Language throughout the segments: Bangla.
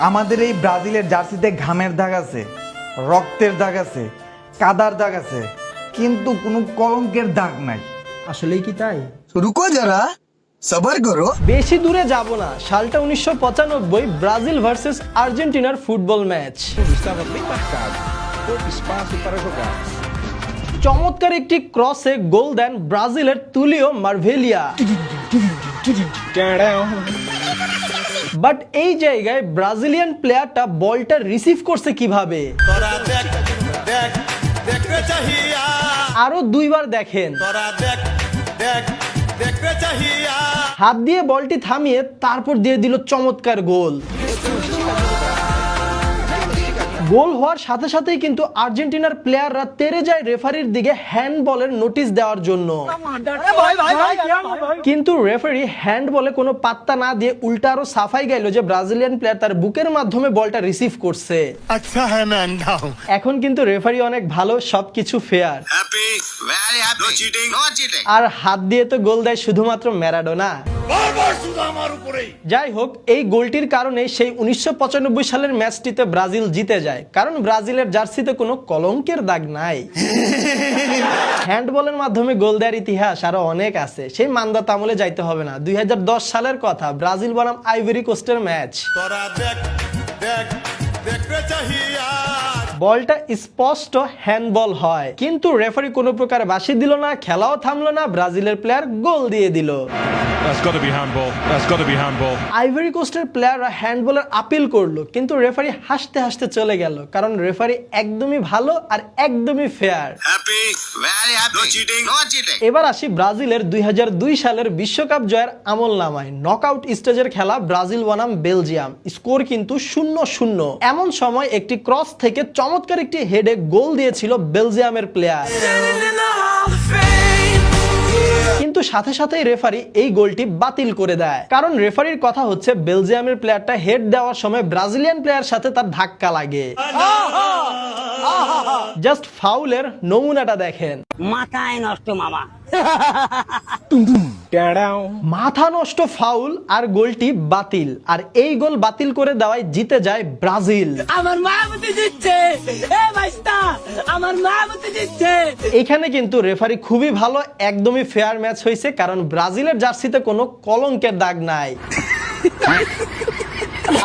আমাদের এই ব্রাজিলের জার্সিতে ঘামের দাগ আছে, রক্তের দাগ আছে, কাদার দাগ আছে, কিন্তু কোনো কলঙ্কের দাগ নাই। আসলেই কি তাই? रुको जरा सबर करो। বেশি দূরে যাব না, সালটা 1995, ব্রাজিল ভার্সেস আর্জেন্টিনার ফুটবল ম্যাচ। চমৎকার একটি ক্রসে গোল দেন ব্রাজিলের তুলিও মার্ভেলিয়া। বাট এই জায়গায় ব্রাজিলিয়ান প্লেয়ারটা বলটা রিসিভ করছে কিভাবে? আরো দুইবার দেখেন। হাত দিয়ে বলটি থামিয়ে তারপর দিয়ে দিল চমৎকার গোল। গোল হওয়ার সাথে সাথেই কিন্তু আর্জেন্টিনার প্লেয়াররা তেড়ে যায় রেফারির দিকে হ্যান্ডবলের নোটিশ দেওয়ার জন্য, কিন্তু রেফারি হ্যান্ডবলে কোনো পাত্তা না দিয়ে উল্টা আরো সাফাই গাইল যে ব্রাজিলিয়ান প্লেয়ার তার বুকের মাধ্যমে বলটা রিসিভ করছে। अच्छा है मैं अंधा हूँ। এখন কিন্তু রেফারি অনেক ভালো, সবকিছু fair. Happy, very happy. No cheating. No cheating. আর হাত দিয়ে তো গোল দেয় শুধুমাত্র ম্যারাডোনা। যাই হোক, এই গোলটির কারণে সেই 1995 সালের ম্যাচটিতে ব্রাজিল জিতে যায়, কারণ ব্রাজিলের জার্সিতে কোনো কলঙ্কের দাগ নাই। হ্যান্ডবলের মাধ্যমে গোল দেওয়ার ইতিহাস আরো অনেক আছে, সেই মান্দা তামলে যাইতে হবে না। 2010 সালের কথা, ব্রাজিল বনাম আইভরি কোস্টের ম্যাচ। বলটা স্পষ্ট হ্যান্ডবল হয়, কিন্তু রেফারি কোনো প্রকার বাঁশি দিল না, খেলাও থামলো না, ব্রাজিলের প্লেয়ার গোল দিয়ে দিল। That's got to be handball. That's got to be handball. Ivory কোস্টের প্লেয়াররা হ্যান্ডবলের আপিল করলো, কিন্তু রেফারি হাসতে হাসতে চলে গেল, কারণ রেফারি একদমই ভালো আর একদমই fair. Happy, very happy. No cheating. No cheating. এবার আসি ব্রাজিলের 2002 সালের বিশ্বকাপ জয়ের আমল নামায়। নকআউট স্টেজের খেলা, ব্রাজিল বনাম বেলজিয়াম, স্কোর কিন্তু 0-0। এমন সময় একটি ক্রস থেকে চমৎকার একটি হেডে গোল দিয়েছিল বেলজিয়ামের প্লেয়ার, কিন্তু সাথে সাথেই রেফারি এই গোলটি বাতিল করে দেয়, কারণ রেফারির কথা হচ্ছে বেলজিয়ামের প্লেয়ারটা হেড দেওয়ার সময় ব্রাজিলিয়ান প্লেয়ার সাথে তার ধাক্কা লাগে। জাস্ট ফাউলের নমুনাটা দেখেন। মাথায় নষ্ট মামা। মাথা নষ্ট ফাউল আর গোলটি বাতিল, আর এই গোল বাতিল করে দেওয়ায় জিতে যায় ব্রাজিল। আমার মায়াবতী দিচ্ছে, এ ভাইস্তা আমার মায়াবতী দিচ্ছে। এখানে কিন্তু রেফারি খুবই ভালো, একদমই ফেয়ার ম্যাচ হয়েছে, কারণ ব্রাজিলের জার্সিতে কোনো কলঙ্কের দাগ নাই।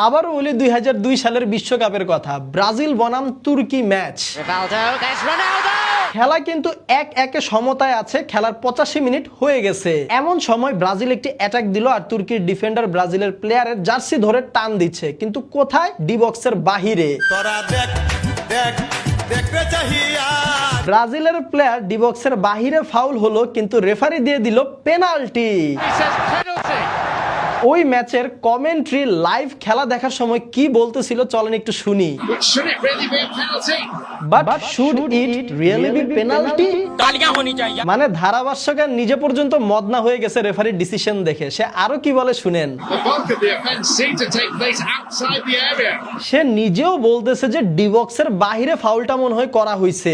আবার বলি 2002 সালের বিশ্বকাপের কথা, ব্রাজিল বনাম তুর্কি ম্যাচ। খেলা কিন্তু 1-1 সমতায় আছে, খেলার 85 মিনিট হয়ে গেছে। এমন সময় ব্রাজিল একটি অ্যাটাক দিল, আর তুর্কির ডিফেন্ডার ব্রাজিলের প্লেয়ারের জার্সি ধরে টান দিচ্ছে, কিন্তু কোথায়? ডি বক্সের বাহিরে। ব্রাজিলের প্লেয়ার ডি বক্সের বাহিরে ফাউল হলো, কিন্তু রেফারি দিয়ে দিল পেনাল্টি। ওই ম্যাচের কমেন্ট্রি লাইভ খেলা দেখার সময় কি বলতেছিল চলেন একটু শুনি। But should it really be penalty? মানে ধারাভাষ্যকার নিজে পর্যন্ত মদনা হয়ে গেছে রেফারির ডিসিশন দেখে। সে আরো কি বলে শুনেন। সে নিজেও বলতেছে যে ডি বক্সের বাহিরে ফাউলটা মনে হয় করা হয়েছে,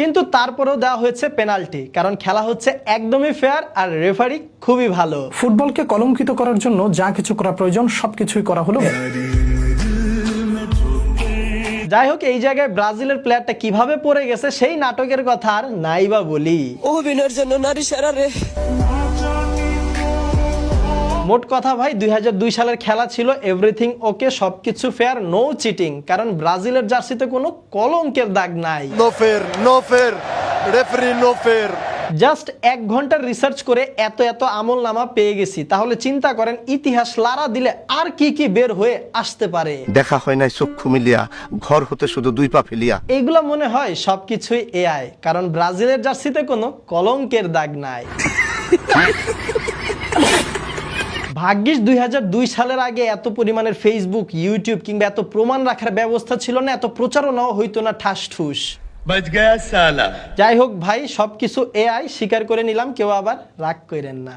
কিন্তু তারপরেও দেওয়া হয়েছে পেনাল্টি, কারণ খেলা হচ্ছে একদমই ফেয়ার আর রেফারি খুবই ভালো। ফুটবলকে কলঙ্কিত করার জন্য যা কিছু করা প্রয়োজন সবকিছুই করা হলো। যাই হোক, এই জায়গায় ব্রাজিলের প্লেয়ারটা কিভাবে পড়ে গেছে সেই নাটকের কথা আর নাই বা বলি। অভিনয়ের জন্য নারী সেরা রে। মোট কথা ভাই, 2002 সালের খেলা ছিল এভরিথিং ওকে, সবকিছু ফেয়ার, নো চিটিং, কারণ ব্রাজিলের জার্সিতে কোনো কলঙ্কের দাগ নাই। नो फेर रेफरी नो फेर। জাস্ট 1 ঘন্টার রিসার্চ করে এত আমল নামা পেয়ে গেছি, তাহলে চিন্তা করেন ইতিহাস লারা দিলে আর কি কি বের হয়ে আসতে পারে। দেখা হয় নাই চক্ষু মিলিয়া, ঘর হতে শুধু 2 পা ফেলিয়া। এইগুলা মনে হয় সবকিছুই এআই, কারণ ব্রাজিলের জার্সিতে কোনো কলঙ্কের দাগ নাই। ভাগ্যিস 2002 সালের আগে এত পরিমাণের ফেসবুক, ইউটিউব কিংবা এত প্রমাণ রাখার ব্যবস্থা ছিল না, এত প্রচারণাও হইতো না ঠাস ঠুস। যাই হোক ভাই, সবকিছু এআই স্বীকার করে নিলাম, কেউ আবার রাগ করেন না।